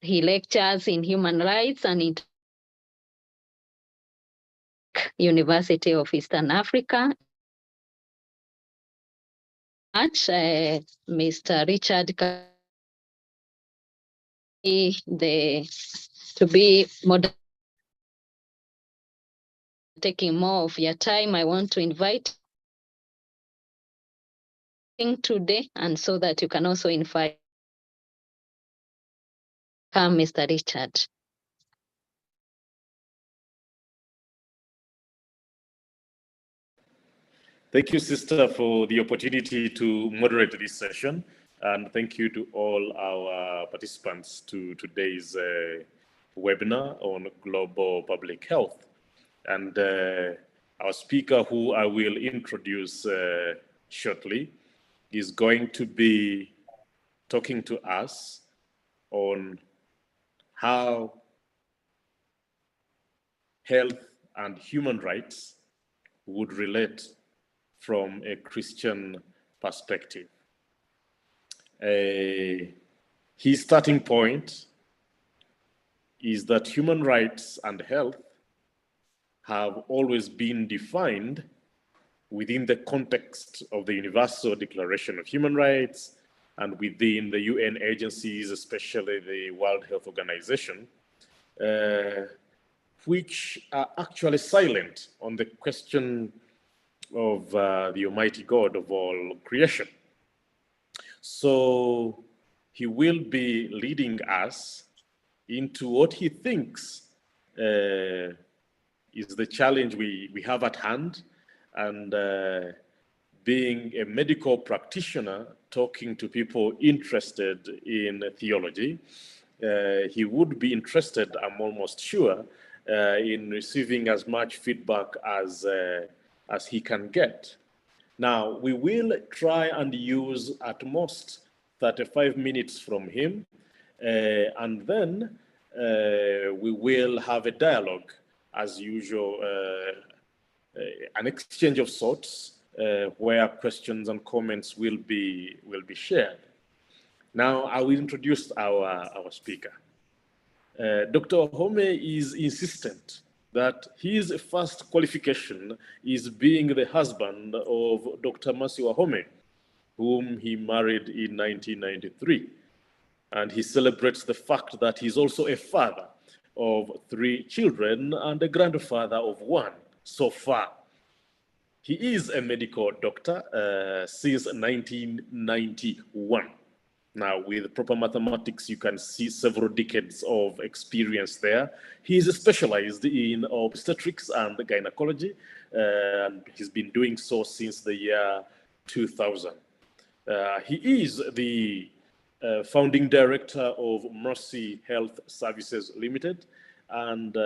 He lectures in human rights and in University of Eastern Africa. Mr. Richard to be taking more of your time, I want to invite today, and so that you can also invite Mr. Richard. Thank you, Sister, for the opportunity to moderate this session. And thank you to all our participants to today's webinar on global public health. And our speaker, who I will introduce shortly, is going to be talking to us on how health and human rights would relate from a Christian perspective. His starting point is that human rights and health have always been defined within the context of the Universal Declaration of Human Rights and within the UN agencies, especially the World Health Organization, which are actually silent on the question of the Almighty God of all creation. So he will be leading us into what he thinks is the challenge we have at hand, and being a medical practitioner talking to people interested in theology, he would be interested, I'm almost sure, in receiving as much feedback as he can get. Now, we will try and use at most 35 minutes from him, and then we will have a dialogue, as usual, an exchange of sorts, where questions and comments will be shared. Now, I will introduce our speaker. Dr. Wahome is insistent that his first qualification is being the husband of Dr. Mercy Wahome, whom he married in 1993. And he celebrates the fact that he's also a father of 3 children and a grandfather of 1 so far. He is a medical doctor since 1991. Now, with proper mathematics, you can see several decades of experience there. He is specialized in obstetrics and gynecology, and he's been doing so since the year 2000. He is the founding director of Mercy Health Services Limited, and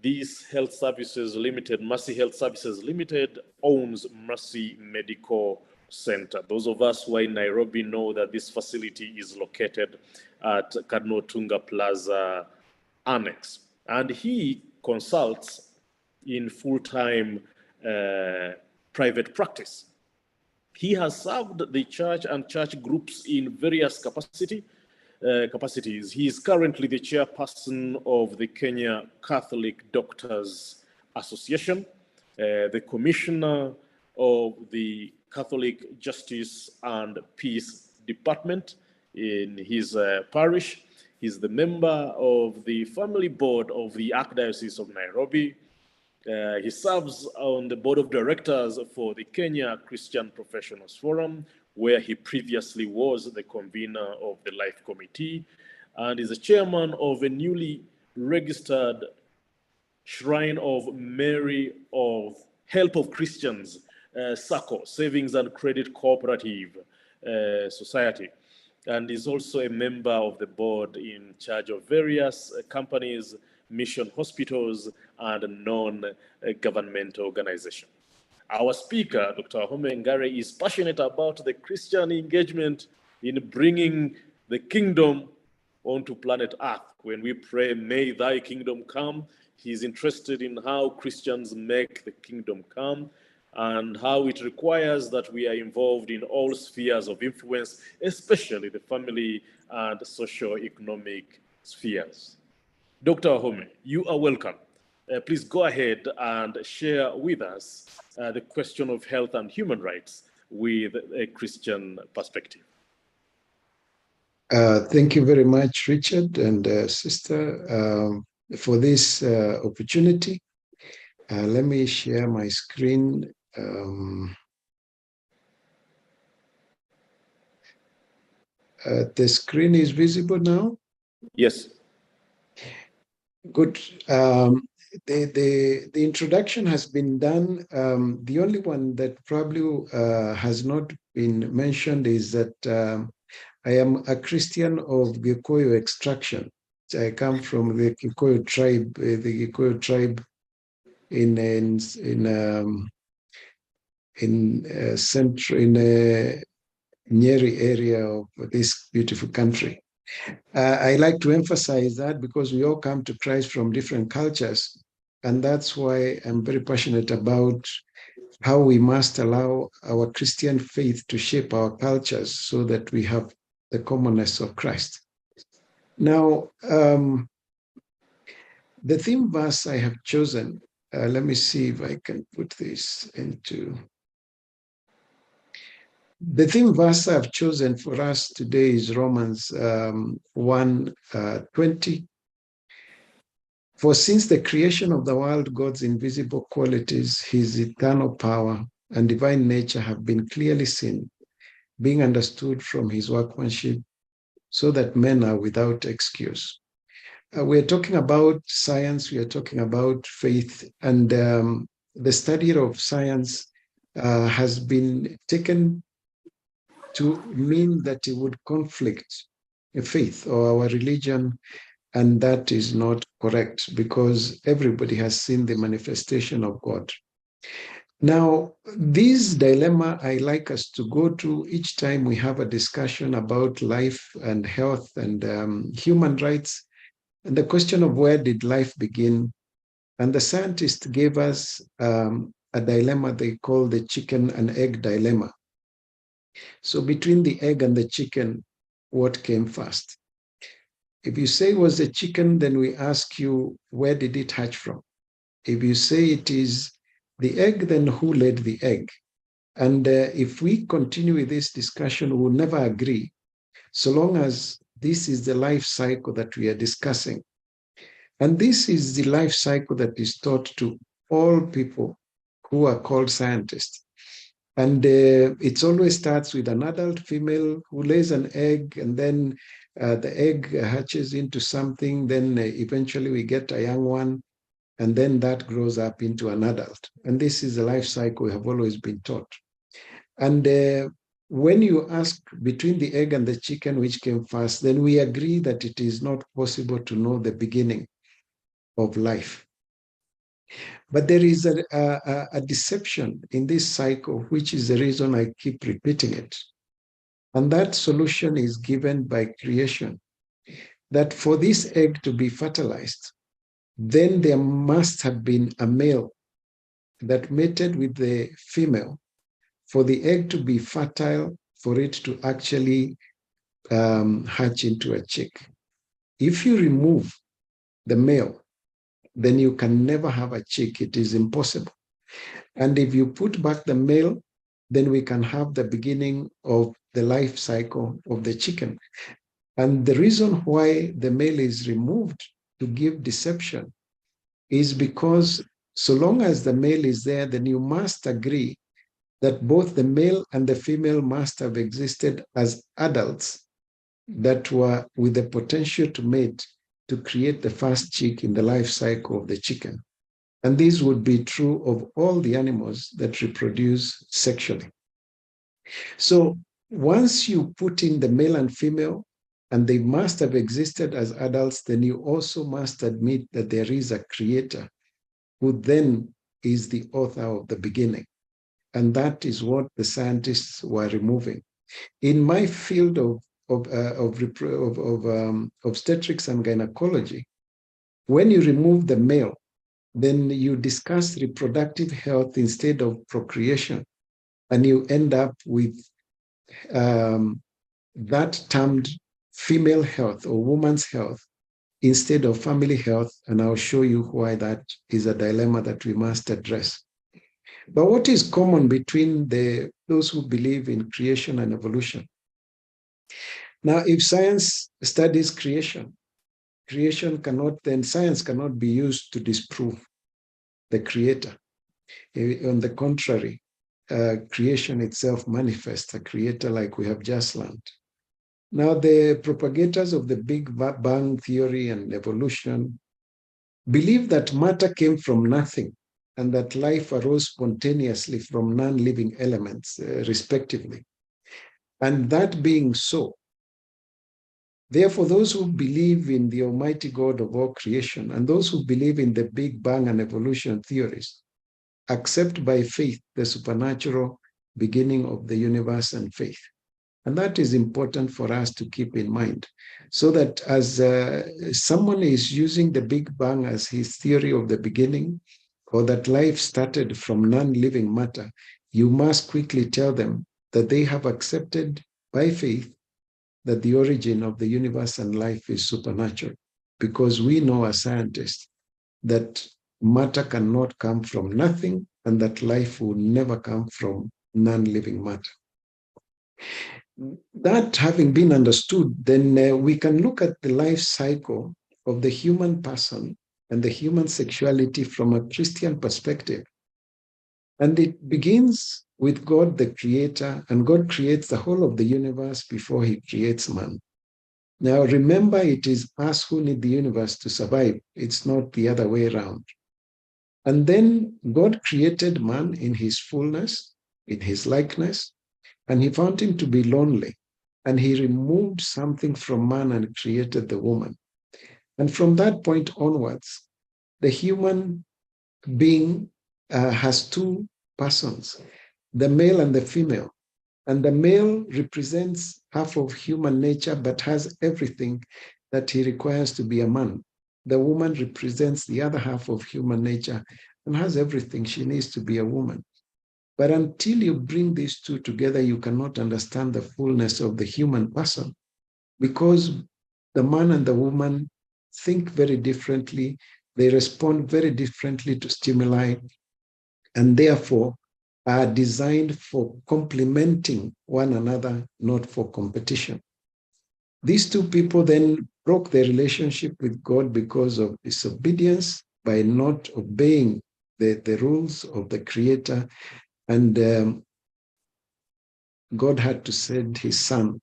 this Health Services Limited, Mercy Health Services Limited, owns Mercy Medical Center. Those of us who are in Nairobi know that this facility is located at Cardinal Tunga Plaza Annex, and he consults in full-time private practice. He has served the church and church groups in various capacities. He is currently the chairperson of the Kenya Catholic Doctors Association, the commissioner of the Catholic Justice and Peace Department in his parish. He's the member of the family board of the Archdiocese of Nairobi. He serves on the board of directors for the Kenya Christian Professionals Forum, where he previously was the convener of the Life Committee, and is the chairman of a newly registered Shrine of Mary of Help of Christians, SACCO, Savings and Credit Cooperative Society, and is also a member of the board in charge of various companies, mission hospitals, and non-governmental organizations. Our speaker, Dr. Wahome Ngare, is passionate about the Christian engagement in bringing the kingdom onto planet Earth. When we pray, may thy kingdom come, he's interested in how Christians make the kingdom come and how it requires that we are involved in all spheres of influence, especially the family and socio-economic spheres. Dr. Ahome, you are welcome. Please go ahead and share with us the question of health and human rights with a Christian perspective. Thank you very much, Richard and Sister, for this opportunity. Let me share my screen. The screen is visible now? Yes. Good. The introduction has been done. The only one that probably has not been mentioned is that I am a Christian of Gikuyu extraction. I come from the Gikuyu tribe, in Ngare area of this beautiful country. I like to emphasize that because we all come to Christ from different cultures, and that's why I'm very passionate about how we must allow our Christian faith to shape our cultures so that we have the commonness of Christ. Now, the theme verse I have chosen, let me see if I can put this into. The theme verse I've chosen for us today is Romans 1:20. For since the creation of the world, God's invisible qualities, his eternal power and divine nature have been clearly seen, being understood from his workmanship, so that men are without excuse. We're talking about science, we are talking about faith, and the study of science has been taken to mean that it would conflict a faith or our religion, and that is not correct because everybody has seen the manifestation of God. Now, this dilemma I like us to go through each time we have a discussion about life and health and human rights, and the question of where did life begin. And the scientist gave us a dilemma they call the chicken and egg dilemma. So between the egg and the chicken, what came first? If you say it was the chicken, then we ask you, where did it hatch from? If you say it is the egg, then who laid the egg? And if we continue with this discussion, we'll never agree, so long as this is the life cycle that we are discussing. And this is the life cycle that is taught to all people who are called scientists. And it always starts with an adult female who lays an egg, and then the egg hatches into something. Then eventually we get a young one, and then that grows up into an adult. And this is the life cycle we have always been taught. And when you ask between the egg and the chicken, which came first, then we agree that it is not possible to know the beginning of life. But there is a deception in this cycle, which is the reason I keep repeating it. And that solution is given by creation. That for this egg to be fertilized, then there must have been a male that mated with the female for the egg to be fertile, for it to actually hatch into a chick. If you remove the male, then you can never have a chick. It is impossible. And if you put back the male, then we can have the beginning of the life cycle of the chicken. And the reason why the male is removed to give deception is because so long as the male is there, then you must agree that both the male and the female must have existed as adults that were with the potential to mate to create the first chick in the life cycle of the chicken. And this would be true of all the animals that reproduce sexually. So once you put in the male and female, and they must have existed as adults, then you also must admit that there is a creator who then is the author of the beginning. And that is what the scientists were removing. In my field of obstetrics and gynecology, when you remove the male, then you discuss reproductive health instead of procreation, and you end up with that termed female health or woman's health instead of family health, and I'll show you why that is a dilemma that we must address. But what is common between those who believe in creation and evolution? Now, if science studies creation science cannot be used to disprove the creator. On the contrary, creation itself manifests a creator, like we have just learned. Now, the propagators of the Big Bang theory and evolution believe that matter came from nothing and that life arose spontaneously from non-living elements, respectively. And that being so, therefore, those who believe in the Almighty God of all creation and those who believe in the Big Bang and evolution theories accept by faith the supernatural beginning of the universe and faith. And that is important for us to keep in mind, so that as someone is using the Big Bang as his theory of the beginning, or that life started from non-living matter, you must quickly tell them that they have accepted by faith that the origin of the universe and life is supernatural, because we know as scientists that matter cannot come from nothing and that life will never come from non-living matter. That having been understood, then we can look at the life cycle of the human person and the human sexuality from a Christian perspective. And it begins with God, the creator, and God creates the whole of the universe before he creates man. Now, remember, it is us who need the universe to survive. It's not the other way around. And then God created man in his fullness, in his likeness, and he found him to be lonely. And he removed something from man and created the woman. And from that point onwards, the human being has two persons, the male and the female. And the male represents half of human nature, but has everything that he requires to be a man. The woman represents the other half of human nature and has everything she needs to be a woman. But until you bring these two together, you cannot understand the fullness of the human person, because the man and the woman think very differently. They respond very differently to stimuli, and therefore are designed for complementing one another, not for competition. These two people then broke their relationship with God because of disobedience, by not obeying the rules of the Creator. And God had to send his son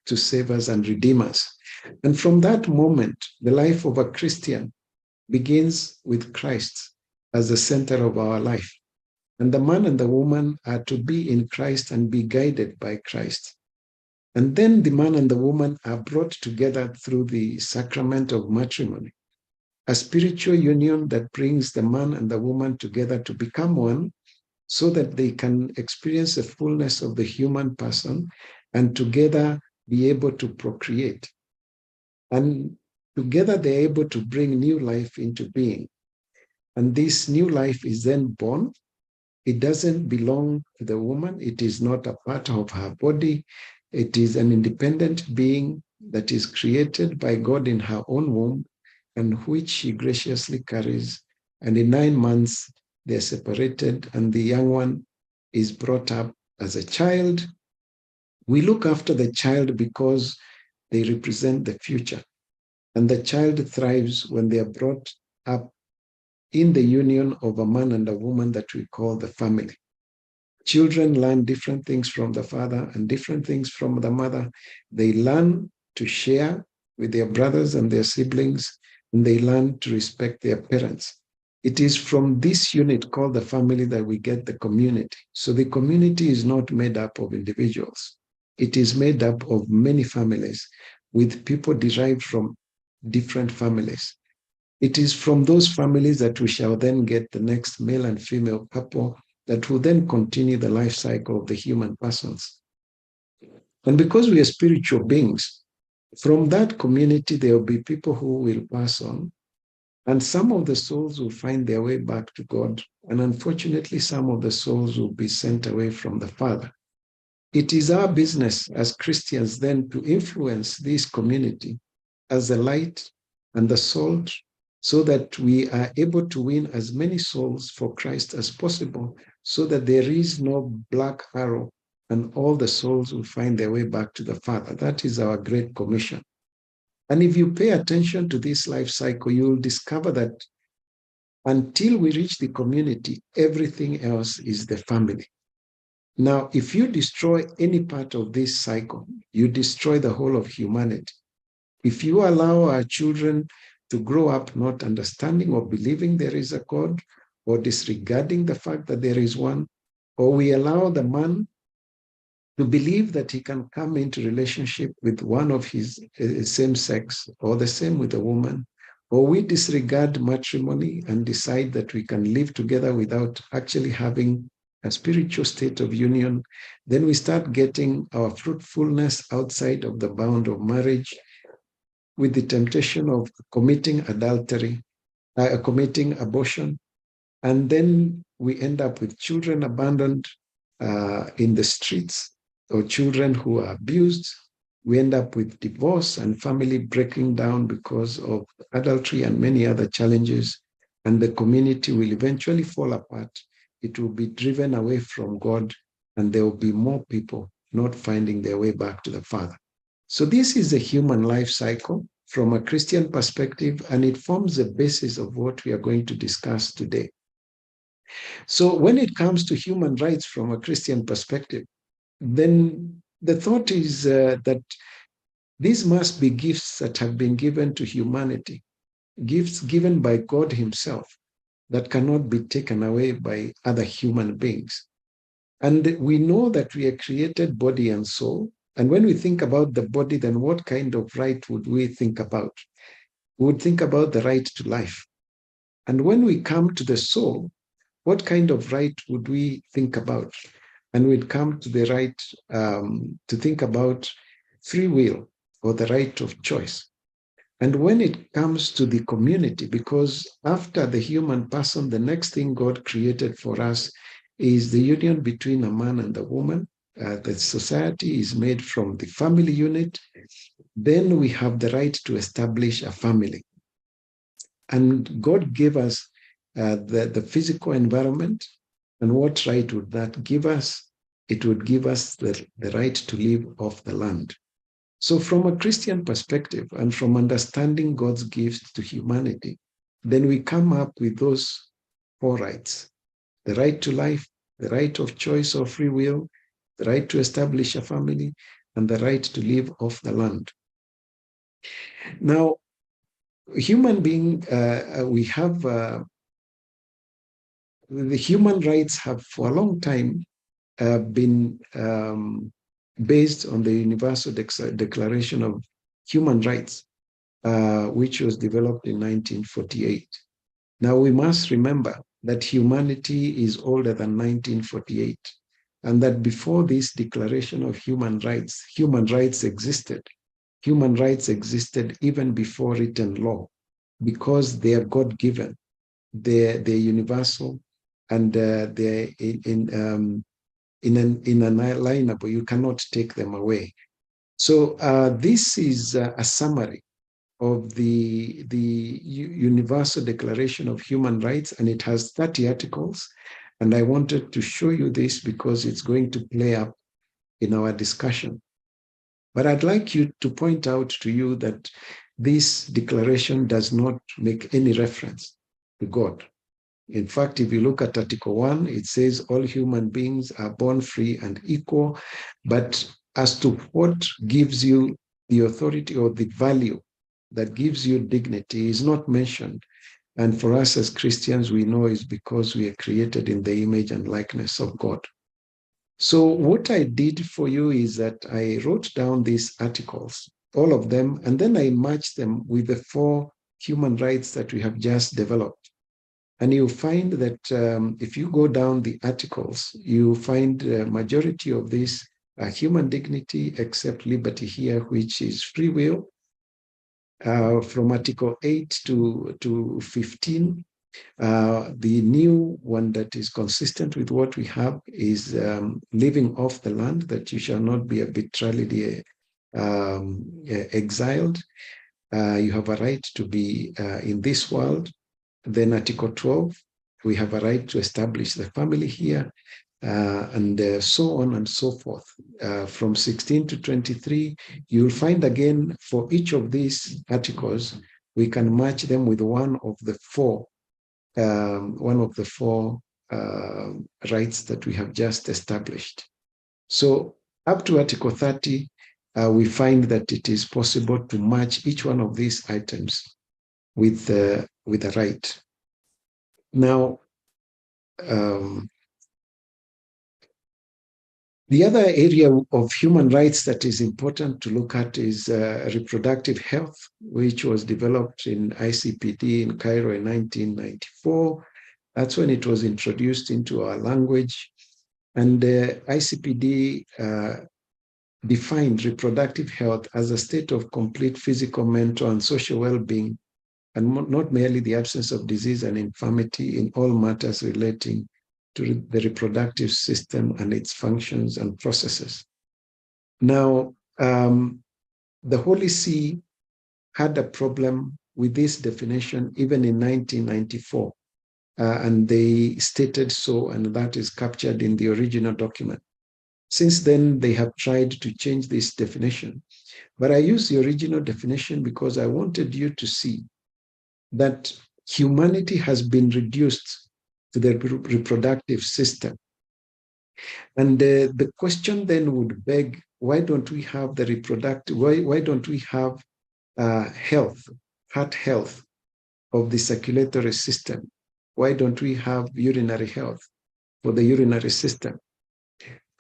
to save us and redeem us. And from that moment, the life of a Christian begins with Christ as the center of our life. And the man and the woman are to be in Christ and be guided by Christ. And then the man and the woman are brought together through the sacrament of matrimony, a spiritual union that brings the man and the woman together to become one, so that they can experience the fullness of the human person and together be able to procreate. And together they're able to bring new life into being. And this new life is then born. It doesn't belong to the woman. It is not a part of her body. It is an independent being that is created by God in her own womb, and which she graciously carries. And in 9 months, they're separated, and the young one is brought up as a child. We look after the child because they represent the future. And the child thrives when they are brought up in the union of a man and a woman that we call the family. Children learn different things from the father and different things from the mother. They learn to share with their brothers and their siblings, and they learn to respect their parents. It is from this unit called the family that we get the community. So the community is not made up of individuals. It is made up of many families with people derived from different families. It is from those families that we shall then get the next male and female couple that will then continue the life cycle of the human persons. And because we are spiritual beings, from that community, there will be people who will pass on, and some of the souls will find their way back to God. And unfortunately, some of the souls will be sent away from the Father. it is our business as Christians then to influence this community as the light and the salt, so that we are able to win as many souls for Christ as possible, so that there is no black arrow and all the souls will find their way back to the Father. That is our great commission. And if you pay attention to this life cycle, you will discover that until we reach the community, everything else is the family. Now, if you destroy any part of this cycle, you destroy the whole of humanity. If you allow our children to grow up not understanding or believing there is a God, or disregarding the fact that there is one, or we allow the man to believe that he can come into relationship with one of his same sex, or the same with a woman, or we disregard matrimony and decide that we can live together without actually having a spiritual state of union, then we start getting our fruitfulness outside of the bound of marriage, with the temptation of committing adultery, committing abortion, and then we end up with children abandoned in the streets, or children who are abused. We end up with divorce and family breaking down because of adultery and many other challenges, and the community will eventually fall apart. It will be driven away from God, and there will be more people not finding their way back to the Father. So this is a human life cycle from a Christian perspective, and it forms the basis of what we are going to discuss today. So when it comes to human rights from a Christian perspective, then the thought is that these must be gifts that have been given to humanity, gifts given by God himself that cannot be taken away by other human beings. And we know that we are created body and soul. And when we think about the body, then what kind of right would we think about? We would think about the right to life. And when we come to the soul, what kind of right would we think about? And we'd come to the right to think about free will, or the right of choice. And when it comes to the community, because after the human person, the next thing God created for us is the union between a man and a woman. The society is made from the family unit. Then we have the right to establish a family. And God gave us the physical environment. And what right would that give us? It would give us the right to live off the land. So from a Christian perspective, and from understanding God's gifts to humanity, then we come up with those 4 rights: the right to life, the right of choice or free will, the right to establish a family, and the right to live off the land. Now, human being, we have the human rights have for a long time been based on the Universal Declaration of Human Rights, which was developed in 1948. Now, we must remember that humanity is older than 1948, and that before this Declaration of Human Rights existed. Human rights existed even before written law, because they are God-given, they're universal, and they're inalienable. You cannot take them away. So this is a summary of the Universal Declaration of Human Rights, and it has 30 articles. And I wanted to show you this because it's going to play up in our discussion. But I'd like you to point out to you that this declaration does not make any reference to God. In fact, if you look at Article 1, it says all human beings are born free and equal, but as to what gives you the authority or the value that gives you dignity is not mentioned. And for us as Christians, we know it's because we are created in the image and likeness of God. So what I did for you is that I wrote down these articles, all of them, and then I matched them with the 4 human rights that we have just developed. And you find that if you go down the articles, you find the majority of these are human dignity, except liberty here, which is free will. From Article 8 to 15, The new one that is consistent with what we have is living off the land, that you shall not be arbitrarily exiled. You have a right to be in this world. Then Article 12, we have a right to establish the family here, and so on and so forth. From 16 to 23, you'll find again for each of these articles, we can match them with one of the four rights that we have just established. So up to Article 30, we find that it is possible to match each one of these items with a right. Now, the other area of human rights that is important to look at is reproductive health, which was developed in ICPD in Cairo in 1994. That's when it was introduced into our language. And ICPD defined reproductive health as a state of complete physical, mental, and social well-being, and not merely the absence of disease and infirmity in all matters relating to the reproductive system and its functions and processes. Now, the Holy See had a problem with this definition even in 1994, and they stated so, and that is captured in the original document. Since then, they have tried to change this definition, but I use the original definition because I wanted you to see that humanity has been reduced to the reproductive system. And the question then would beg, why don't we have the reproductive, why don't we have health, heart health of the circulatory system? Why don't we have urinary health for the urinary system?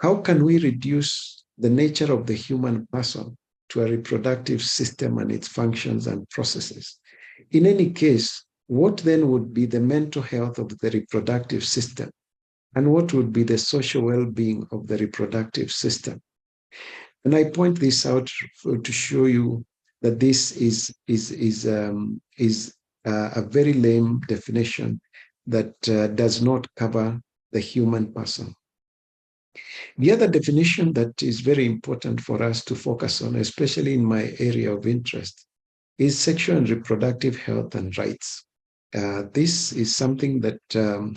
How can we reduce the nature of the human person to a reproductive system and its functions and processes? In any case, what then would be the mental health of the reproductive system? And what would be the social well-being of the reproductive system? And I point this out to show you that this is a very lame definition that does not cover the human person. The other definition that is very important for us to focus on, especially in my area of interest, is sexual and reproductive health and rights. This is something that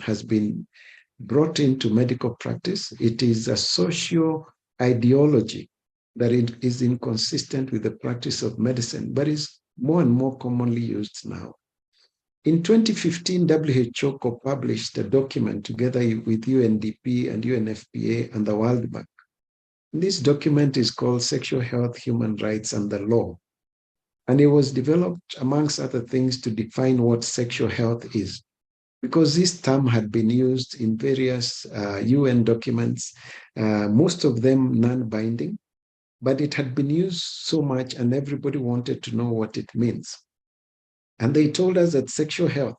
has been brought into medical practice. It is a social ideology that is inconsistent with the practice of medicine, but is more and more commonly used now. In 2015, WHO co-published a document together with UNDP and UNFPA and the World Bank. This document is called Sexual Health, Human Rights, and the Law. And it was developed, amongst other things, to define what sexual health is, because this term had been used in various UN documents, most of them non-binding, but it had been used so much and everybody wanted to know what it means. And they told us that sexual health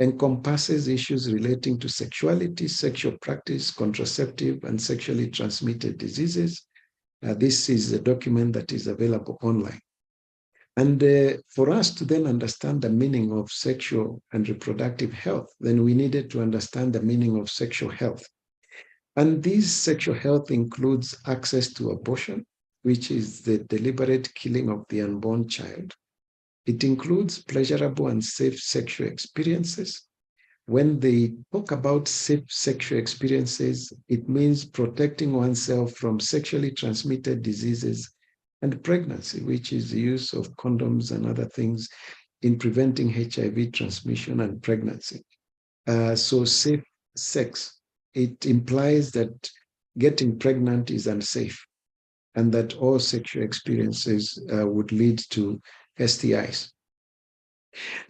encompasses issues relating to sexuality, sexual practice, contraceptive, and sexually transmitted diseases. This is a document that is available online. And for us to then understand the meaning of sexual and reproductive health, then we needed to understand the meaning of sexual health. And this sexual health includes access to abortion, which is the deliberate killing of the unborn child. It includes pleasurable and safe sexual experiences. When they talk about safe sexual experiences, it means protecting oneself from sexually transmitted diseases and pregnancy, which is the use of condoms and other things in preventing HIV transmission and pregnancy. So safe sex, it implies that getting pregnant is unsafe and that all sexual experiences would lead to STIs.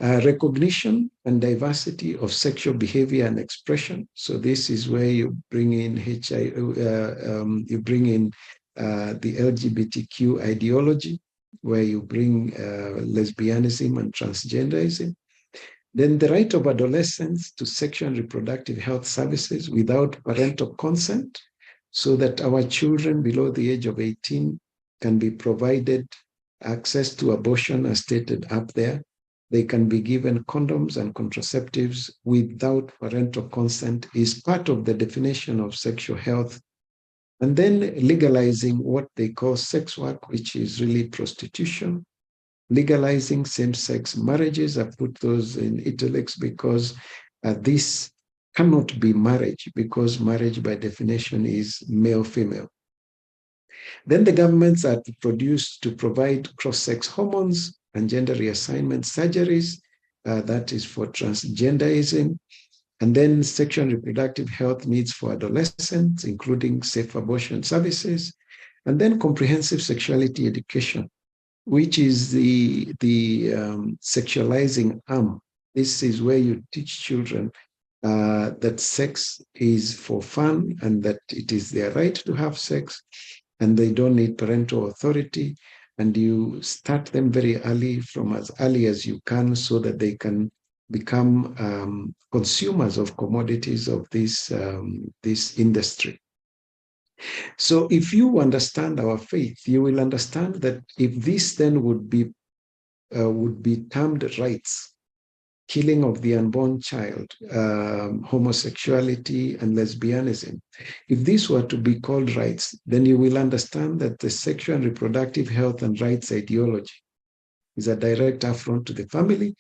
Recognition and diversity of sexual behavior and expression. So this is where you bring in you bring in the LGBTQ ideology, where you bring lesbianism and transgenderism. Then the right of adolescents to sexual and reproductive health services without parental consent, so that our children below the age of 18 can be provided access to abortion as stated up there. they can be given condoms and contraceptives without parental consent is part of the definition of sexual health. And then legalizing what they call sex work, which is really prostitution, legalizing same-sex marriages. I put those in italics because this cannot be marriage, because marriage by definition is male-female. Then the governments are to provide cross-sex hormones and gender reassignment surgeries. That is for transgenderism. And then sexual and reproductive health needs for adolescents, including safe abortion services. And then comprehensive sexuality education, which is the sexualizing arm. This is where you teach children that sex is for fun and that it is their right to have sex and they don't need parental authority. And you start them very early, from as early as you can, so that they can become consumers of commodities of this industry. So if you understand our faith, you will understand that if this then would be termed rights, killing of the unborn child, homosexuality and lesbianism, if this were to be called rights, then you will understand that the sexual and reproductive health and rights ideology is a direct affront to the family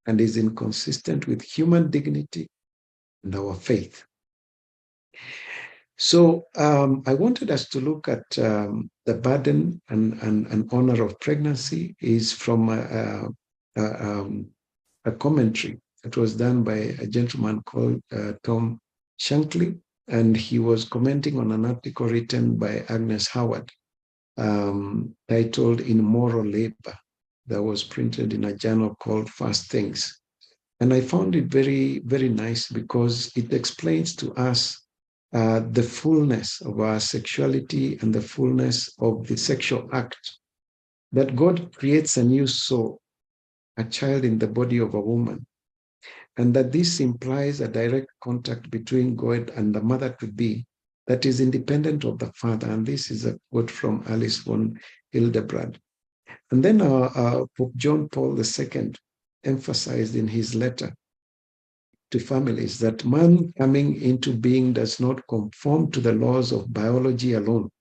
and is inconsistent with human dignity and our faith. So I wanted us to look at the burden and honor of pregnancy is from a commentary that was done by a gentleman called Tom Shankly, and he was commenting on an article written by Agnes Howard titled In Moral Labor, that was printed in a journal called First Things. And I found it very, very nice because it explains to us the fullness of our sexuality and the fullness of the sexual act, that God creates a new soul, a child in the body of a woman, and that this implies a direct contact between God and the mother-to-be that is independent of the father. And this is a quote from Alice von Hildebrand. And then Pope John Paul II emphasized in his letter to families that man coming into being does not conform to the laws of biology alone,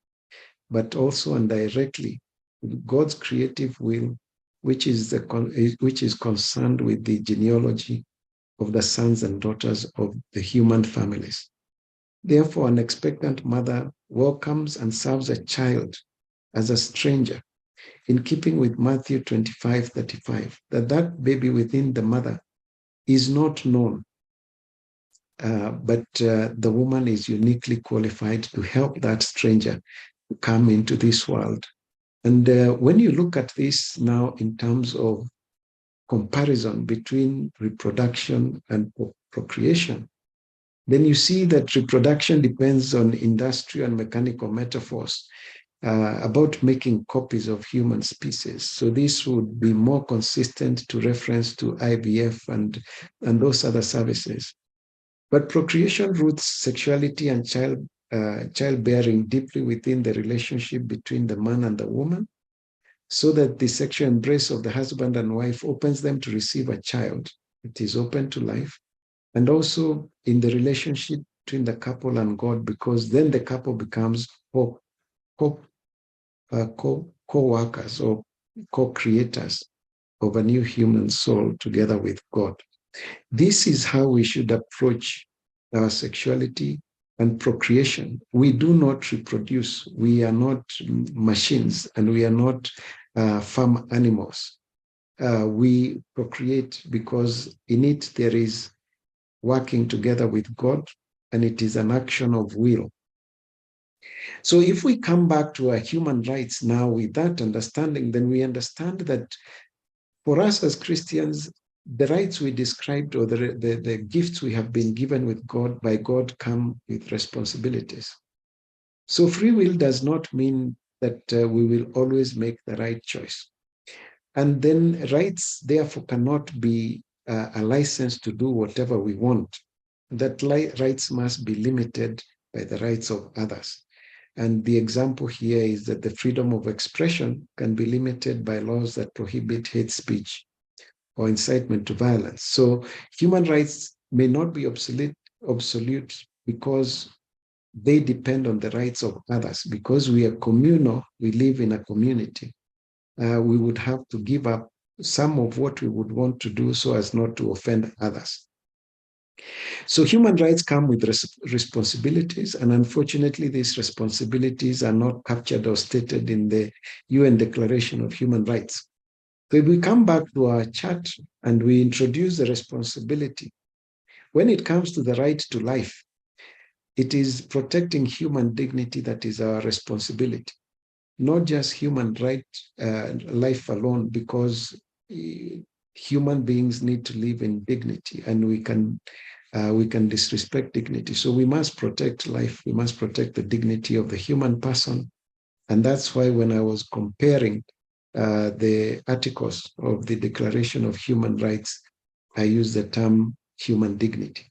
but also and directly with God's creative will, which is concerned with the genealogy of the sons and daughters of the human families. Therefore, an expectant mother welcomes and serves a child as a stranger, in keeping with Matthew 25:35, that baby within the mother is not known, but the woman is uniquely qualified to help that stranger to come into this world. And when you look at this now in terms of comparison between reproduction and procreation, then you see that reproduction depends on industrial and mechanical metaphors about making copies of human species. So this would be more consistent to reference to IVF and those other services. But procreation roots sexuality and childbearing deeply within the relationship between the man and the woman, so that the sexual embrace of the husband and wife opens them to receive a child. It is open to life. And also in the relationship between the couple and God, because then the couple becomes co-workers or co-creators of a new human soul together with God. This is how we should approach our sexuality and procreation. We do not reproduce. We are not machines, and we are not farm animals. We procreate because in it there is working together with God, and it is an action of will. So if we come back to our human rights now with that understanding, then we understand that for us as Christians, the rights we described, or the gifts we have been given with God by God, come with responsibilities. So free will does not mean that we will always make the right choice. And then rights, therefore, cannot be a license to do whatever we want. That rights must be limited by the rights of others. And the example here is that the freedom of expression can be limited by laws that prohibit hate speech or incitement to violence. So human rights may not be obsolete because they depend on the rights of others. Because we are communal, we live in a community, we would have to give up some of what we would want to do so as not to offend others. So human rights come with responsibilities, and unfortunately, these responsibilities are not captured or stated in the UN Declaration of Human Rights. So if we come back to our chart and we introduce the responsibility, when it comes to the right to life, it is protecting human dignity that is our responsibility, not just human right, life alone, because human beings need to live in dignity, and we can disrespect dignity. So we must protect life. We must protect the dignity of the human person. And that's why when I was comparing the articles of the Declaration of Human Rights, I use the term human dignity.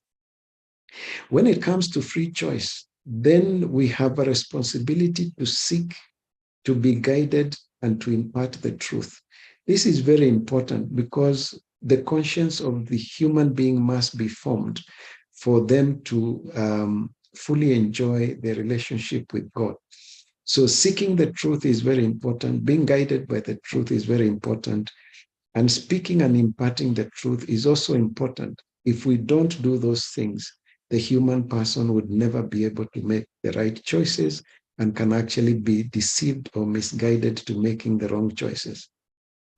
When it comes to free choice, then we have a responsibility to seek to be guided and to impart the truth. This is very important because the conscience of the human being must be formed for them to fully enjoy their relationship with God. So seeking the truth is very important. Being guided by the truth is very important. And speaking and imparting the truth is also important. If we don't do those things, the human person would never be able to make the right choices and can actually be deceived or misguided to making the wrong choices.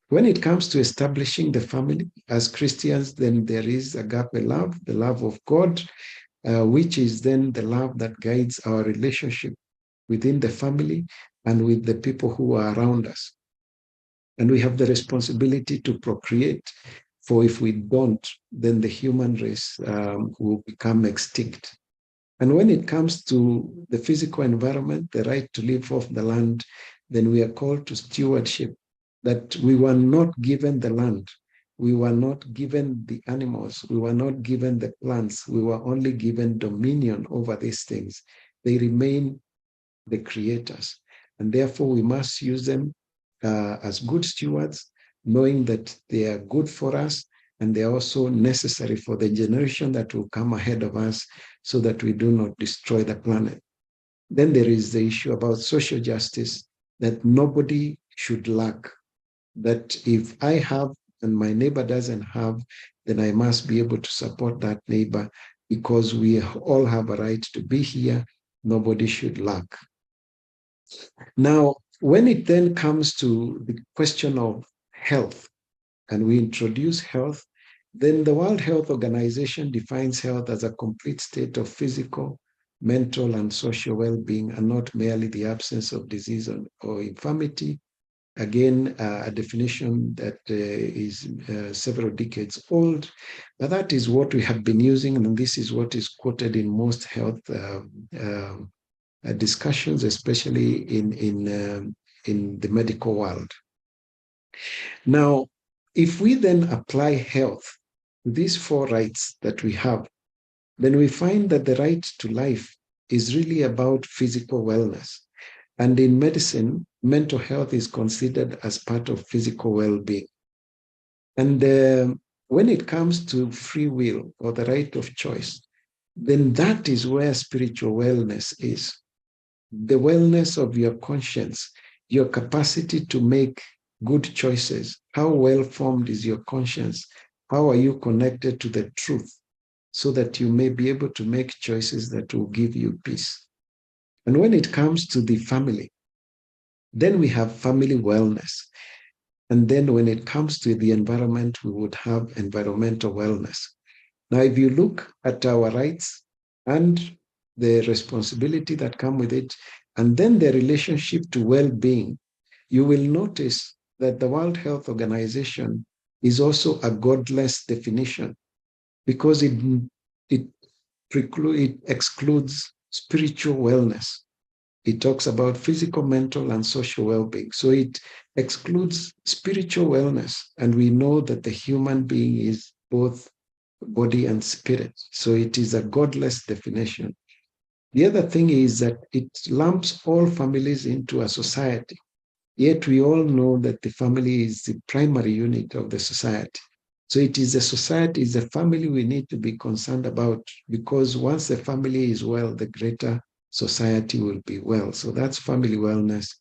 When it comes to establishing the family, as Christians, then there is agape love, the love of God, which is then the love that guides our relationship within the family and with the people who are around us. And we have the responsibility to procreate, for if we don't, then the human race will become extinct. And when it comes to the physical environment, the right to live off the land, then we are called to stewardship, that we were not given the land. We were not given the animals. We were not given the plants. We were only given dominion over these things. They remain the creators. And therefore, we must use them as good stewards, knowing that they are good for us and they are also necessary for the generation that will come ahead of us so that we do not destroy the planet. Then there is the issue about social justice, that nobody should lack, that if I have and my neighbor doesn't have, then I must be able to support that neighbor because we all have a right to be here. Nobody should lack. Now, when it then comes to the question of health, and we introduce health, then the World Health Organization defines health as a complete state of physical, mental, and social well-being, and not merely the absence of disease or infirmity. Again, a definition that is several decades old, but that is what we have been using, and this is what is quoted in most health discussions, especially in the medical world. Now, if we then apply health to these four rights that we have, then we find that the right to life is really about physical wellness. And in medicine, mental health is considered as part of physical well-being. And when it comes to free will or the right of choice, then that is where spiritual wellness is. The wellness of your conscience, your capacity to make good choices. How well formed is your conscience? How are you connected to the truth so that you may be able to make choices that will give you peace? And when it comes to the family, then we have family wellness. And then when it comes to the environment, we would have environmental wellness. Now, if you look at our rights and the responsibility that come with it, and then the relationship to well-being, you will notice that the World Health Organization is also a godless definition because it excludes spiritual wellness. It talks about physical, mental, and social well-being. So it excludes spiritual wellness. And we know that the human being is both body and spirit. So it is a godless definition. The other thing is that it lumps all families into a society. Yet we all know that the family is the primary unit of the society. So it is a society, it's a family we need to be concerned about, because once the family is well, the greater society will be well. So that's family wellness.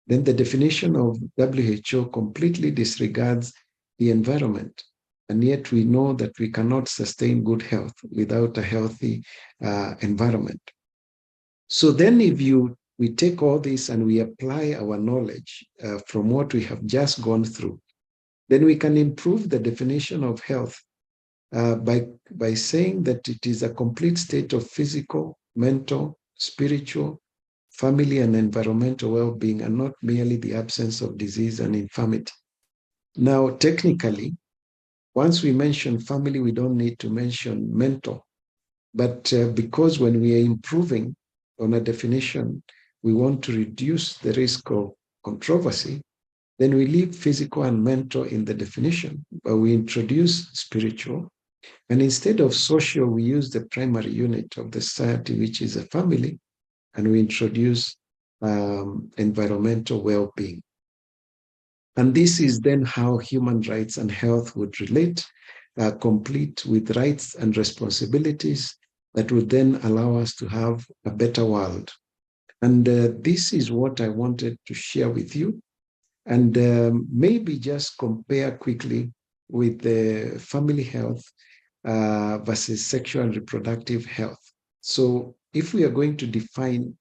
Then the definition of WHO completely disregards the environment. And yet we know that we cannot sustain good health without a healthy environment. So then we take all this and we apply our knowledge from what we have just gone through, then we can improve the definition of health by saying that it is a complete state of physical, mental, spiritual, family, and environmental well-being, and not merely the absence of disease and infirmity. Now, technically, once we mention family, we don't need to mention mental. But because when we are improving on a definition, we want to reduce the risk of controversy, then we leave physical and mental in the definition, but we introduce spiritual. And instead of social, we use the primary unit of the society, which is a family, and we introduce environmental well-being. And this is then how human rights and health would relate, complete with rights and responsibilities that would then allow us to have a better world. And this is what I wanted to share with you. And maybe just compare quickly with the family health versus sexual and reproductive health. So if we are going to define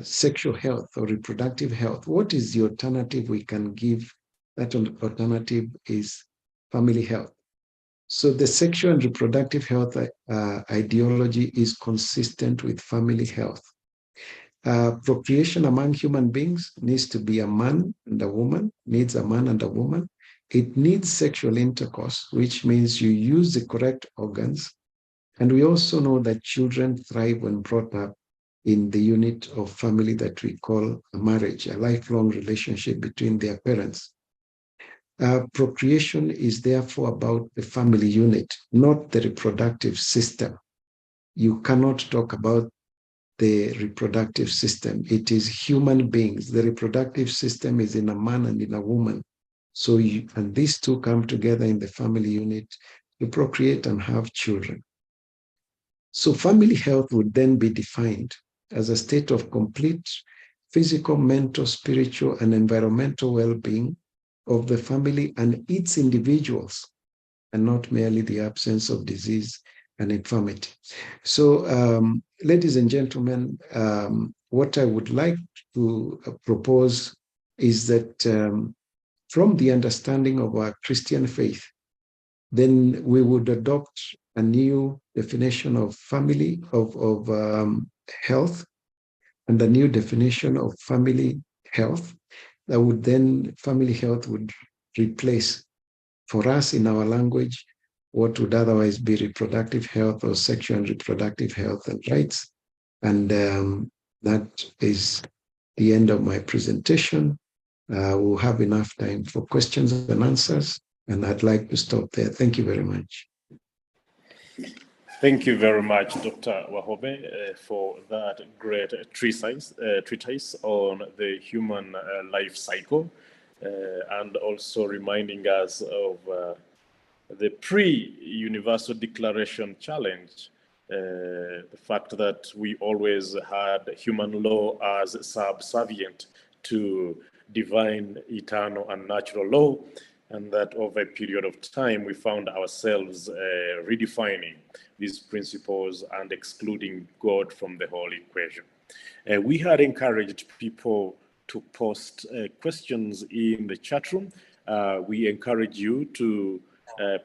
sexual health or reproductive health, what is the alternative we can give? That alternative is family health. So the sexual and reproductive health ideology is consistent with family health. Procreation among human beings needs to be a man and a woman, needs a man and a woman. It needs sexual intercourse, which means you use the correct organs. And we also know that children thrive when brought up in the unit of family that we call a marriage, a lifelong relationship between their parents. Procreation is therefore about the family unit, not the reproductive system. You cannot talk about the reproductive system. It is human beings. The reproductive system is in a man and in a woman. So and these two come together in the family unit to procreate and have children. So family health would then be defined as a state of complete physical, mental, spiritual, and environmental well-being of the family and its individuals, and not merely the absence of disease and infirmity. So, ladies and gentlemen, what I would like to propose is that from the understanding of our Christian faith, then we would adopt a new definition of family, of health, and a new definition of family health that would then, family health would replace for us in our language what would otherwise be reproductive health or sexual and reproductive health and rights. And that is the end of my presentation. We'll have enough time for questions and answers, and I'd like to stop there. Thank you very much. Thank you very much, Dr. Wahome, for that great treatise on the human life cycle, and also reminding us of the pre-Universal Declaration challenge, the fact that we always had human law as subservient to divine, eternal, and natural law, and that over a period of time we found ourselves redefining these principles and excluding God from the whole equation. We had encouraged people to post questions in the chat room. We encourage you to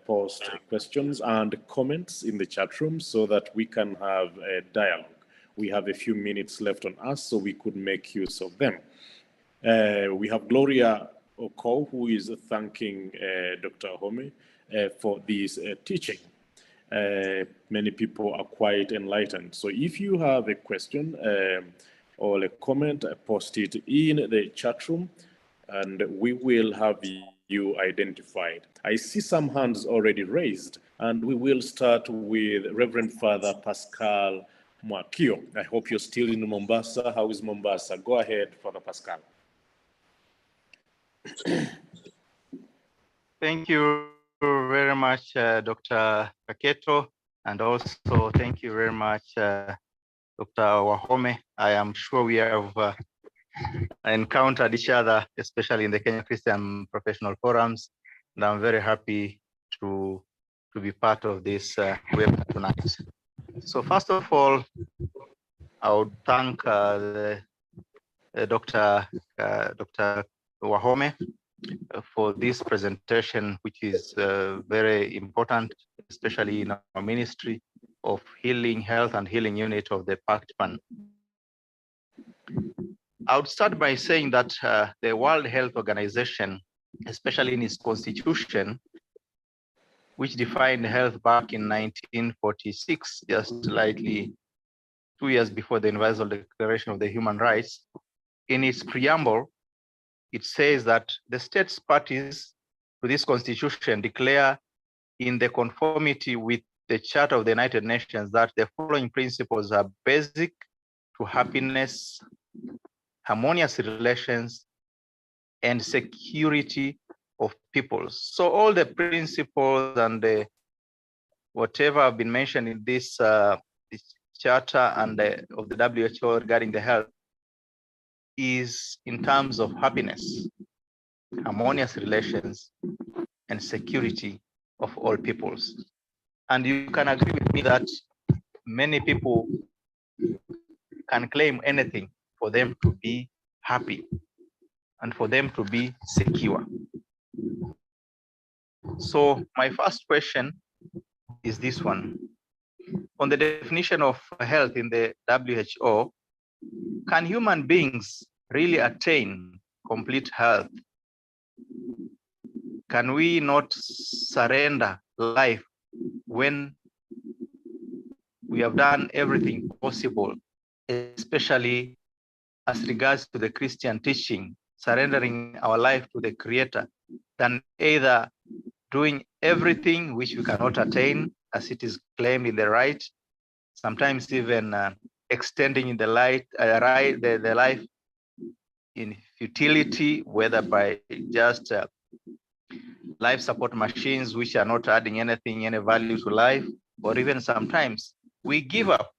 post questions and comments in the chat room so that we can have a dialogue. We have a few minutes left on us, so we could make use of them. We have Gloria Oko, who is thanking Dr. Wahome for this teaching. Many people are quite enlightened. So if you have a question or a comment, post it in the chat room, and we will have you identified. I see some hands already raised, and we will start with Reverend Father Pascal Mwakio. I hope you're still in Mombasa. How is Mombasa? Go ahead, Father Pascal. Thank you, very much, Dr. Paketo, and also thank you very much, Dr. Wahome. I am sure we have encountered each other, especially in the Kenya Christian Professional Forums, and I'm very happy to be part of this web tonight. So first of all, I would thank Dr. Wahome for this presentation, which is very important, especially in our Ministry of Healing, Health and Healing Unit of the PACTPAN. I would start by saying that the World Health Organization, especially in its constitution, which defined health back in 1946, just slightly 2 years before the Universal Declaration of the Human Rights, in its preamble, it says that the states parties to this constitution declare in the conformity with the Charter of the United Nations that the following principles are basic to happiness, harmonious relations, and security of peoples. So all the principles and the whatever have been mentioned in this charter and of the WHO regarding the health is in terms of happiness, harmonious relations, and security of all peoples. And you can agree with me that many people can claim anything for them to be happy and for them to be secure. So my first question is this one. On the definition of health in the WHO, can human beings really attain complete health? Can we not surrender life when we have done everything possible, especially as regards to the Christian teaching, surrendering our life to the Creator, than either doing everything which we cannot attain, as it is claimed in the right, sometimes even extending the life in futility, whether by just life support machines which are not adding anything, any value to life, or even sometimes we give up.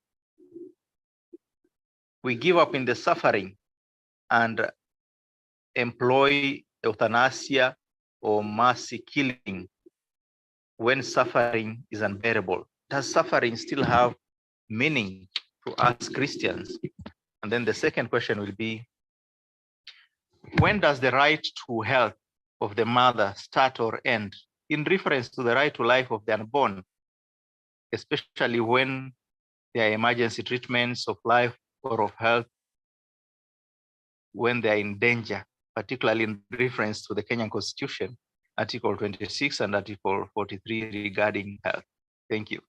We give up in the suffering and employ euthanasia or mercy killing when suffering is unbearable. Does suffering still have meaning to us Christians? And then the second question will be, when does the right to health of the mother start or end in reference to the right to life of the unborn, especially when there are emergency treatments of life or of health, when they are in danger, particularly in reference to the Kenyan Constitution, Article 26 and Article 43 regarding health? Thank you.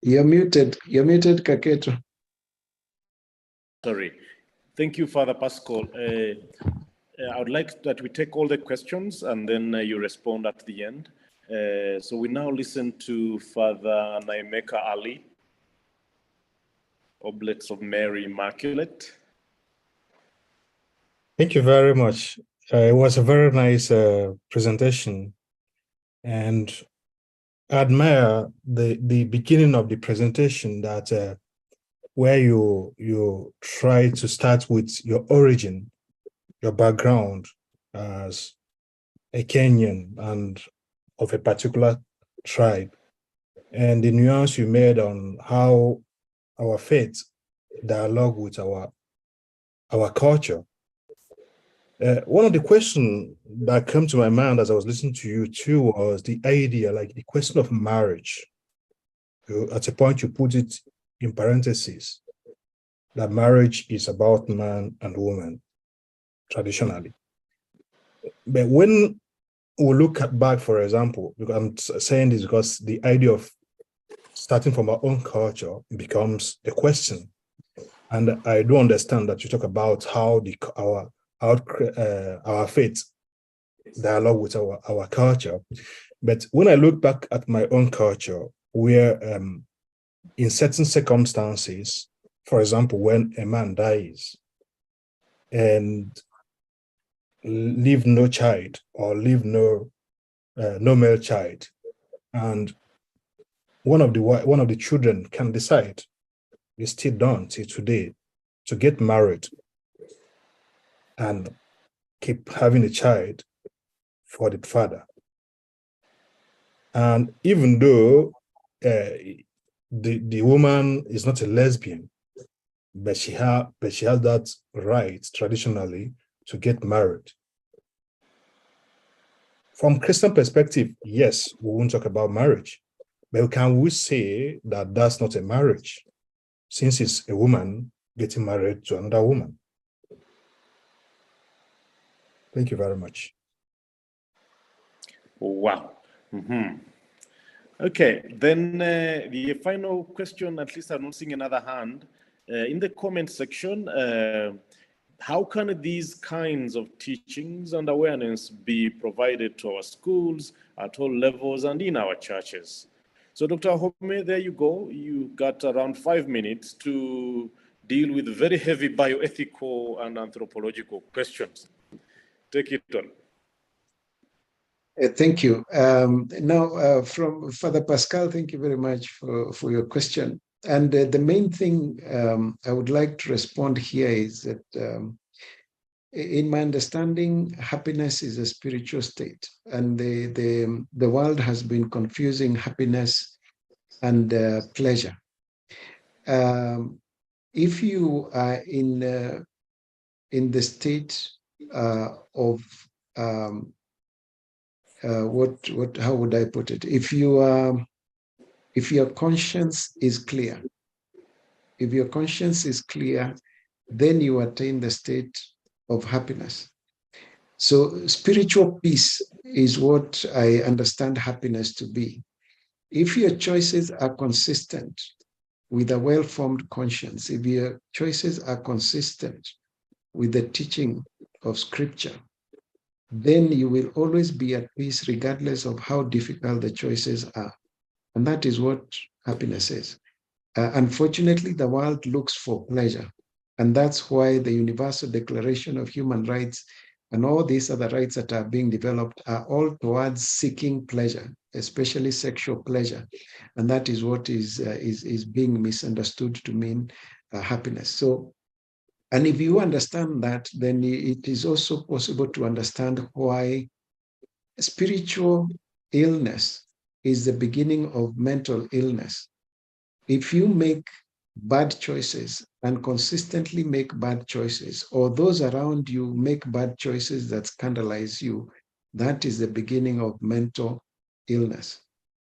You're muted, Kaketo. Sorry. Thank you, Father Pascal. I would like that we take all the questions and then you respond at the end. So we now listen to Father Naimeka Ali, Oblates of Mary Immaculate. Thank you very much. It was a very nice presentation, and I admire the beginning of the presentation, that where you try to start with your origin, your background as a Kenyan and of a particular tribe, and the nuance you made on how our faith dialogue with our culture. One of the questions that came to my mind as I was listening to you too was the idea, like the question of marriage. At a point you put it in parentheses, that marriage is about man and woman, traditionally. But when we look back, for example, because I'm saying this because the idea of starting from our own culture becomes a question. And I do understand that you talk about how our faith dialogue with our culture. But when I look back at my own culture, where in certain circumstances, for example, when a man dies and leave no child or leave no male child, and one of the children can decide, it's still done till today, to get married and keep having a child for the father. And even though the woman is not a lesbian, but she has that right traditionally to get married. From Christian perspective, yes, we won't talk about marriage, but can we say that that's not a marriage, since it's a woman getting married to another woman? Thank you very much. Wow. Okay, then the final question, at least I'm not seeing another hand. In the comment section, how can these kinds of teachings and awareness be provided to our schools at all levels and in our churches? So Dr. Home, there you go. You got around 5 minutes to deal with very heavy bioethical and anthropological questions. Take it on. Thank you. Now, from Father Pascal, thank you very much for your question. And the main thing I would like to respond here is that in my understanding, happiness is a spiritual state, and the world has been confusing happiness and pleasure. If you are in the state of how would I put it? If your conscience is clear, then you attain the state of happiness. So spiritual peace is what I understand happiness to be. If your choices are consistent with a well-formed conscience, if your choices are consistent with the teaching of Scripture, then you will always be at peace regardless of how difficult the choices are. And that is what happiness is. Unfortunately, the world looks for pleasure. And that's why the Universal Declaration of Human Rights and all these other rights that are being developed are all towards seeking pleasure, especially sexual pleasure. And that is what is being misunderstood to mean happiness. So, and if you understand that, then it is also possible to understand why spiritual illness is the beginning of mental illness. If you make bad choices and consistently make bad choices, or those around you make bad choices that scandalize you, that is the beginning of mental illness.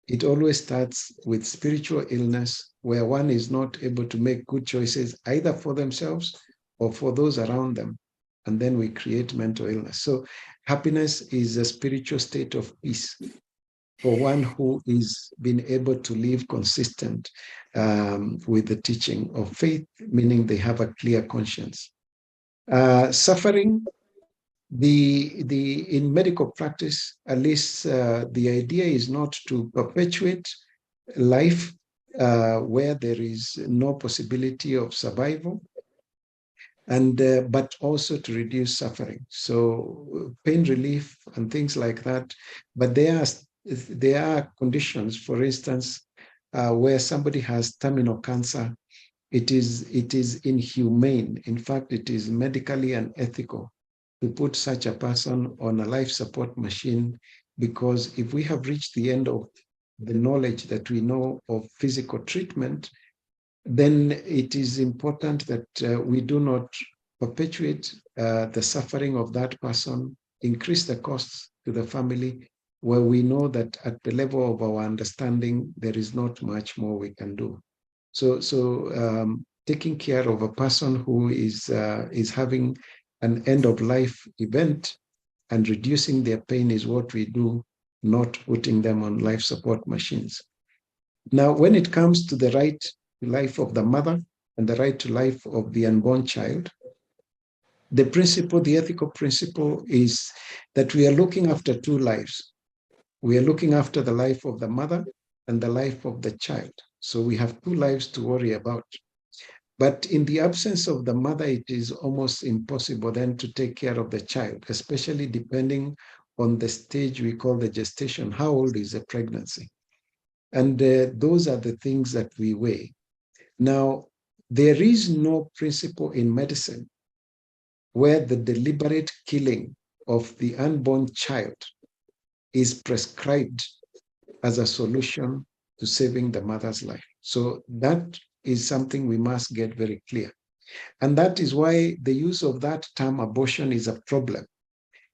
It always starts with spiritual illness, where one is not able to make good choices either for themselves or for those around them. And then we create mental illness. So happiness is a spiritual state of peace for one who is being able to live consistent with the teaching of faith, meaning they have a clear conscience. Suffering, in medical practice, at least the idea is not to perpetuate life where there is no possibility of survival, and but also to reduce suffering. So pain relief and things like that. But there are conditions, for instance, where somebody has terminal cancer. It is inhumane. In fact, it is medically unethical to put such a person on a life support machine, because if we have reached the end of the knowledge that we know of physical treatment, then it is important that we do not perpetuate the suffering of that person, increase the costs to the family, where we know that at the level of our understanding, there is not much more we can do. So taking care of a person who is having an end-of-life event and reducing their pain is what we do, not putting them on life support machines. Now, when it comes to the right to life of the mother and the right to life of the unborn child, the ethical principle is that we are looking after two lives. We are looking after the life of the mother and the life of the child. So we have 2 lives to worry about. But in the absence of the mother, it is almost impossible then to take care of the child, especially depending on the stage we call the gestation. How old is the pregnancy? And those are the things that we weigh. Now, there is no principle in medicine where the deliberate killing of the unborn child is prescribed as a solution to saving the mother's life. So that is something we must get very clear. And that is why the use of that term abortion is a problem.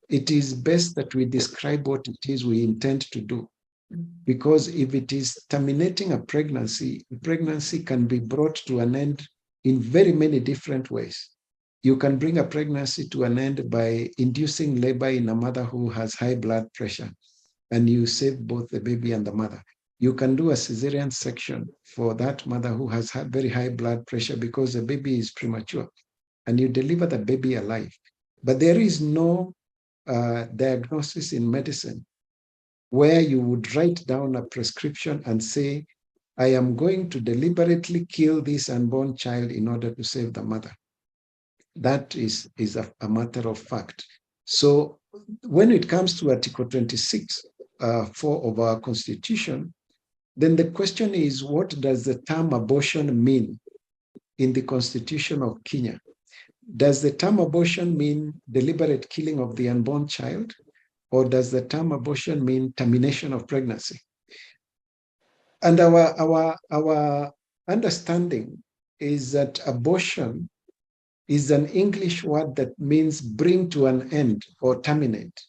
It is best that we describe what it is we intend to do. Because if it is terminating a pregnancy can be brought to an end in very many different ways. You can bring a pregnancy to an end by inducing labor in a mother who has high blood pressure, and you save both the baby and the mother. You can do a cesarean section for that mother who has very high blood pressure because the baby is premature, and you deliver the baby alive. But there is no diagnosis in medicine where you would write down a prescription and say, I am going to deliberately kill this unborn child in order to save the mother. That is a matter of fact. So when it comes to Article 26, 4 of our Constitution, then the question is, what does the term abortion mean in the Constitution of Kenya? Does the term abortion mean deliberate killing of the unborn child? Or does the term abortion mean termination of pregnancy? And our understanding is that abortion is an English word that means bring to an end or terminate.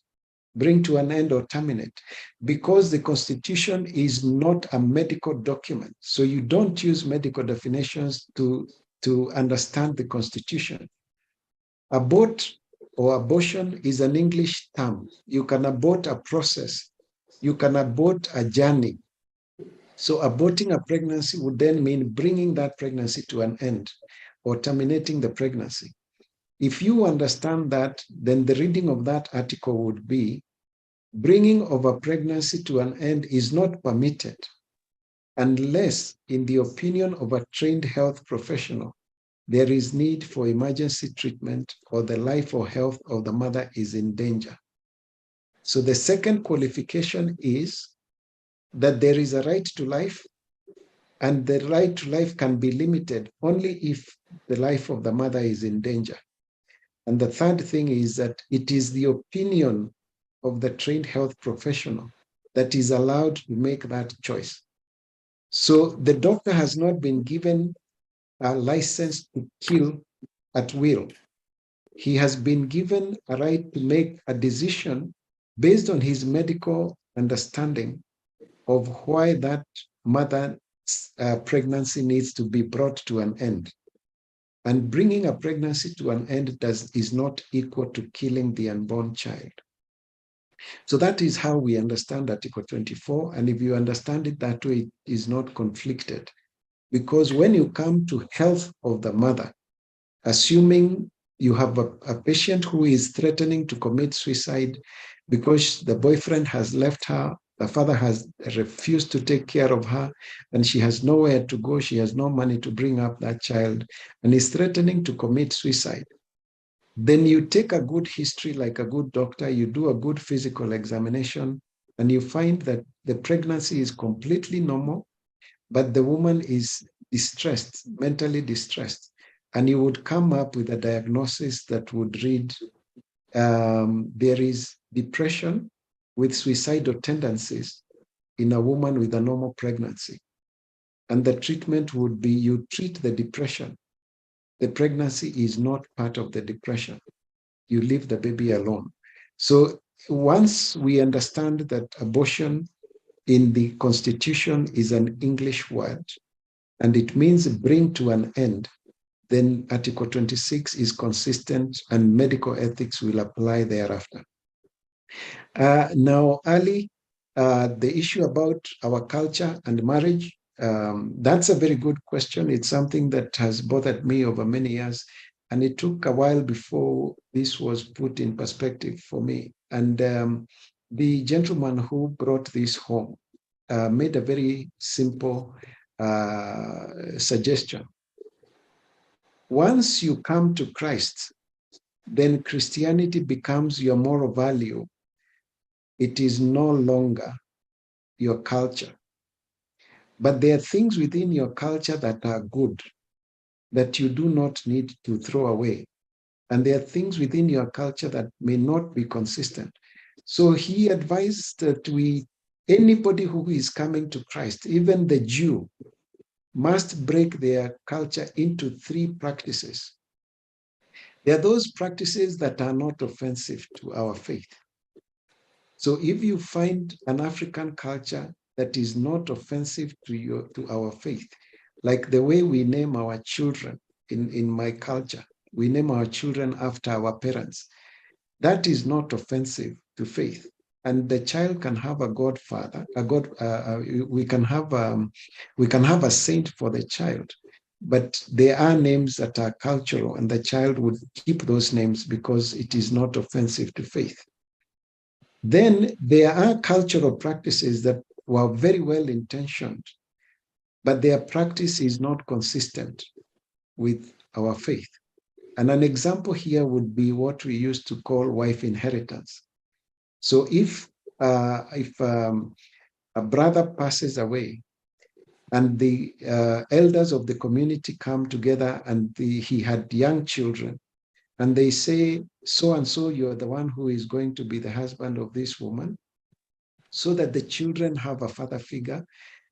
Bring to an end or terminate, because the Constitution is not a medical document. So you don't use medical definitions to understand the Constitution. Abort or abortion is an English term. You can abort a process. You can abort a journey. So aborting a pregnancy would then mean bringing that pregnancy to an end or terminating the pregnancy. If you understand that, then the reading of that article would be, bringing of a pregnancy to an end is not permitted unless, in the opinion of a trained health professional, there is need for emergency treatment or the life or health of the mother is in danger. So the second qualification is that there is a right to life, and the right to life can be limited only if the life of the mother is in danger. And the third thing is that it is the opinion of the trained health professional that is allowed to make that choice. So the doctor has not been given a license to kill at will. He has been given a right to make a decision based on his medical understanding of why that mother's pregnancy needs to be brought to an end. And bringing a pregnancy to an end is not equal to killing the unborn child. So that is how we understand Article 24. And if you understand it that way, it is not conflicted. Because when you come to health of the mother, assuming you have a patient who is threatening to commit suicide because the boyfriend has left her, the father has refused to take care of her, and she has nowhere to go, she has no money to bring up that child, and is threatening to commit suicide, then you take a good history like a good doctor, you do a good physical examination, and you find that the pregnancy is completely normal, but the woman is distressed, mentally distressed. And you would come up with a diagnosis that would read, there is depression with suicidal tendencies in a woman with a normal pregnancy. And the treatment would be, you treat the depression. The pregnancy is not part of the depression. You leave the baby alone. So once we understand that abortion in the Constitution is an English word, and it means bring to an end, then Article 26 is consistent and medical ethics will apply thereafter. Now, Ali, the issue about our culture and marriage, that's a very good question. It's something that has bothered me over many years, and it took a while before this was put in perspective for me. And the gentleman who brought this home made a very simple suggestion. Once you come to Christ, then Christianity becomes your moral value. It is no longer your culture. But there are things within your culture that are good, that you do not need to throw away. And there are things within your culture that may not be consistent. So he advised that anybody who is coming to Christ, even the Jew, must break their culture into 3 practices. There are those practices that are not offensive to our faith. So if you find an African culture that is not offensive to our faith, like the way we name our children in my culture, we name our children after our parents, that is not offensive to faith. And the child can have a godfather, we can have a saint for the child, but there are names that are cultural, and the child would keep those names because it is not offensive to faith. Then there are cultural practices that were very well intentioned, but their practice is not consistent with our faith. And an example here would be what we used to call wife inheritance. So if a brother passes away and the elders of the community come together and he had young children, and they say, so and so, you're the one who is going to be the husband of this woman, so that the children have a father figure.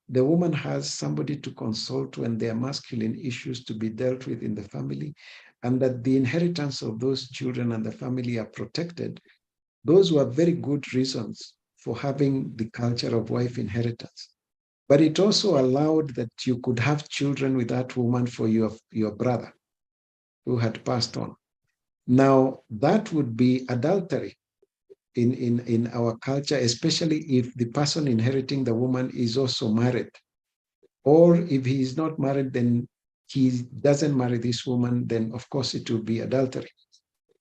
The woman has somebody to consult when there are masculine issues to be dealt with in the family, and that the inheritance of those children and the family are protected. Those were very good reasons for having the culture of wife inheritance. But it also allowed that you could have children with that woman for your brother who had passed on. Now, that would be adultery in our culture, especially if the person inheriting the woman is also married. Or if he is not married, then he doesn't marry this woman, then of course it will be adultery.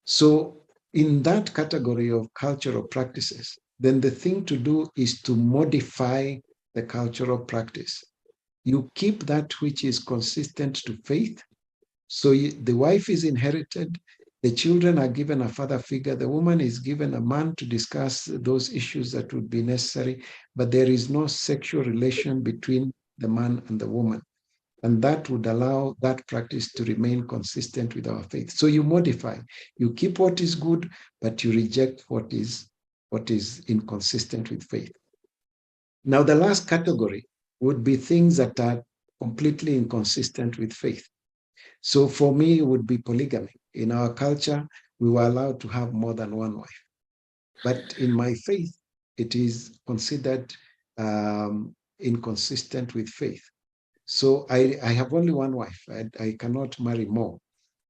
So in that category of cultural practices, then the thing to do is to modify the cultural practice. You keep that which is consistent to faith. So the wife is inherited, the children are given a father figure, the woman is given a man to discuss those issues that would be necessary, but there is no sexual relation between the man and the woman. And that would allow that practice to remain consistent with our faith. So you modify, you keep what is good, but you reject what is inconsistent with faith. Now, the last category would be things that are completely inconsistent with faith. So for me, it would be polygamy. In our culture, we were allowed to have more than one wife. But in my faith, it is considered inconsistent with faith. So I have only one wife. I cannot marry more.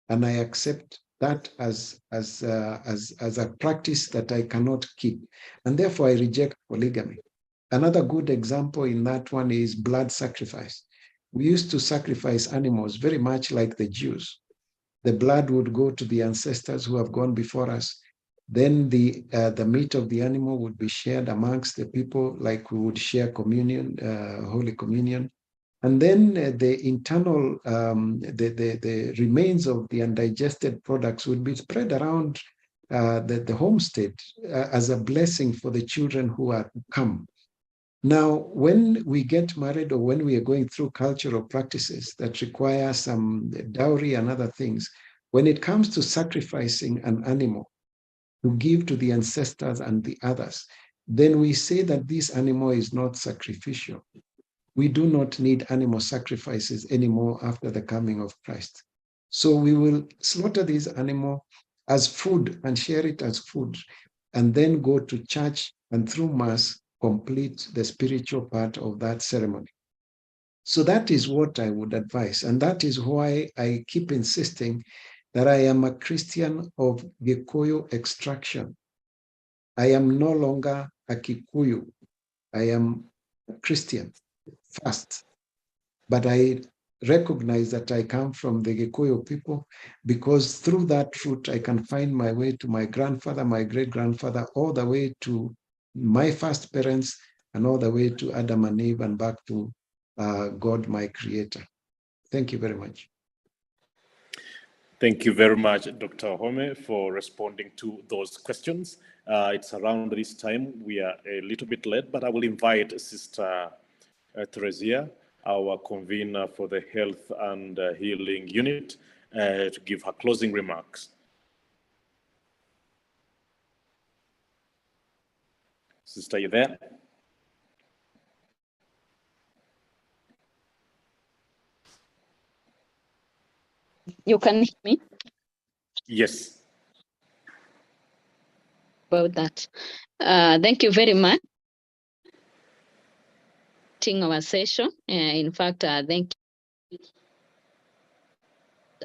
And I accept that as a practice that I cannot keep. And therefore, I reject polygamy. Another good example in that one is blood sacrifice. We used to sacrifice animals very much like the Jews. The blood would go to the ancestors who have gone before us. Then the meat of the animal would be shared amongst the people, like we would share communion, Holy Communion. And then the internal, the remains of the undigested products would be spread around the homestead as a blessing for the children who are to come. Now, when we get married or when we are going through cultural practices that require some dowry and other things, when it comes to sacrificing an animal to give to the ancestors and the others, then we say that this animal is not sacrificial. We do not need animal sacrifices anymore after the coming of Christ. So we will slaughter this animal as food and share it as food, and then go to church and through Mass complete the spiritual part of that ceremony. So that is what I would advise. And that is why I keep insisting that I am a Christian of Gikuyu extraction. I am no longer a Kikuyu. I am a Christian first. But I recognize that I come from the Gikuyu people, because through that route, I can find my way to my grandfather, my great-grandfather, all the way to my first parents, and all the way to Adam and Eve and back to God, my creator. Thank you very much. Thank you very much, Dr. Home, for responding to those questions. It's around this time. We are a little bit late, but I will invite Sister Theresia, our convener for the Health and Healing Unit, to give her closing remarks. Sister, you there? You can hear me? Yes. About that. Thank you very much for our session. In fact, thank you,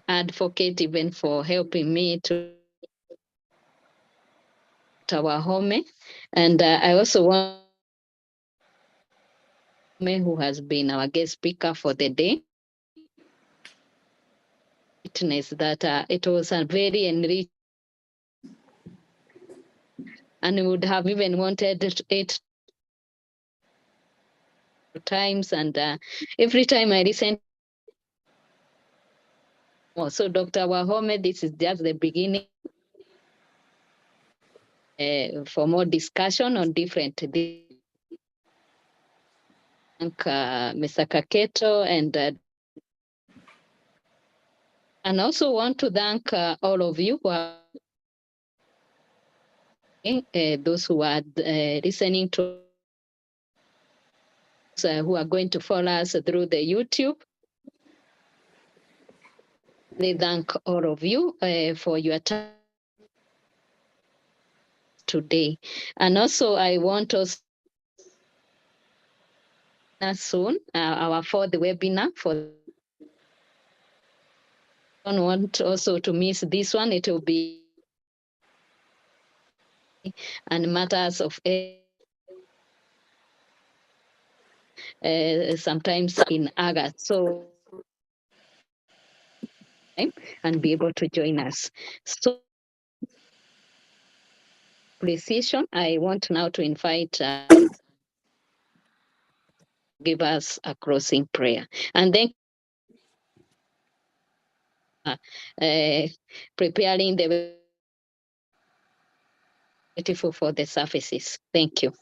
advocate, even for helping me to our home. And I also want who has been our guest speaker for the day. Witness that it was a very enriched, and would have even wanted it times, and every time I listen. So Dr. Wahome, this is just the beginning for more discussion on different things. Thank Mr. Kaketo, and also want to thank all of you who are those who are listening to who are going to follow us through the YouTube. They thank all of you for your time today. And also I want us soon our fourth webinar for. Don't want also to miss this one. It will be and matters of sometimes in August. So and be able to join us. So precision, I want now to invite give us a closing prayer, and then preparing the beautiful for the surfaces. Thank you.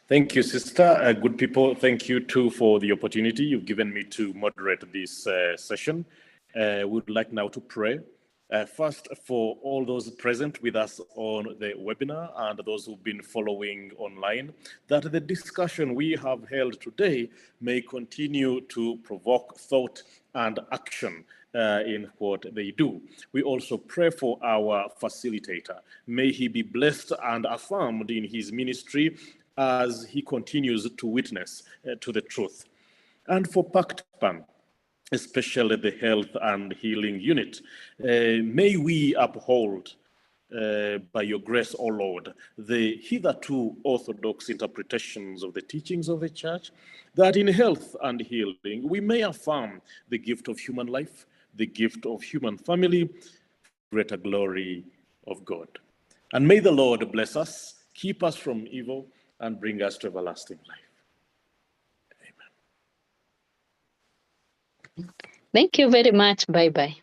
Thank you, Sister. Good people, thank you too for the opportunity you've given me to moderate this session. We would like now to pray. First, for all those present with us on the webinar and those who've been following online, that the discussion we have held today may continue to provoke thought and action in what they do. We also pray for our facilitator. May he be blessed and affirmed in his ministry as he continues to witness to the truth. And for PACTPAN, especially the Health and Healing Unit, may we uphold by your grace, O Lord, the hitherto orthodox interpretations of the teachings of the Church, that in health and healing we may affirm the gift of human life, the gift of human family, greater glory of God. And may the Lord bless us, keep us from evil, and bring us to everlasting life. Amen. Thank you very much. Bye-bye.